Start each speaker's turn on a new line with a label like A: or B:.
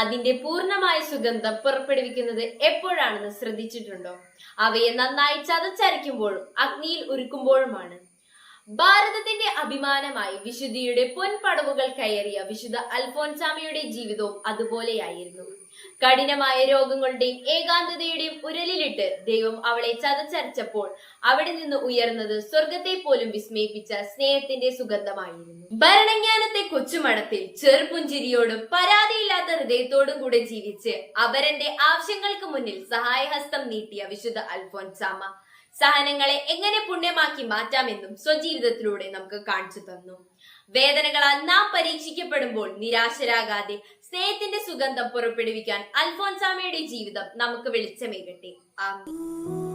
A: അതിന്റെ പൂർണ്ണമായ സുഗന്ധം പുറപ്പെടുവിക്കുന്നത് എപ്പോഴാണെന്ന് ശ്രദ്ധിച്ചിട്ടുണ്ടോ? അവയെ നന്നായി ചതച്ചരയ്ക്കുമ്പോഴും അഗ്നിയിൽ ഉരുക്കുമ്പോഴുമാണ്. ഭാരതത്തിന്റെ അഭിമാനമായി വിശുദ്ധിയുടെ പൊൻപടവുകൾ കയറിയ വിശുദ്ധ അൽഫോൻസാമയുടെ ജീവിതവും അതുപോലെയായിരുന്നു. കഠിനമായ രോഗങ്ങളുടെയും ഏകാന്തതയുടെയും ഉരലിലിട്ട് ദൈവം അവളെ ചതച്ചരച്ചപ്പോൾ അവിടെ നിന്ന് ഉയർന്നത് സ്വർഗത്തെ പോലും വിസ്മയിപ്പിച്ച സ്നേഹത്തിന്റെ സുഗന്ധമായിരുന്നു. ഭരണജ്ഞാനത്തെ കൊച്ചുമണത്തിൽ ചെറുപുഞ്ചിരിയോടും പരാതിയില്ലാത്ത ഹൃദയത്തോടും കൂടെ ജീവിച്ച് അപരന്റെ ആവശ്യങ്ങൾക്ക് മുന്നിൽ സഹായഹസ്തം നീട്ടിയ വിശുദ്ധ അൽഫോൻസാമ സഹനങ്ങളെ എങ്ങനെ പുണ്യമാക്കി മാറ്റാമെന്നും സ്വജീവിതത്തിലൂടെ നമുക്ക് കാണിച്ചു തന്നു. വേദനകളാൽ നാം പരീക്ഷിക്കപ്പെടുമ്പോൾ നിരാശരാകാതെ സ്നേഹത്തിന്റെ സുഗന്ധം പുറപ്പെടുവിക്കാൻ അൽഫോൻസാമയുടെ ജീവിതം നമുക്ക് വെളിച്ചമേകട്ടെ. ആമേൻ.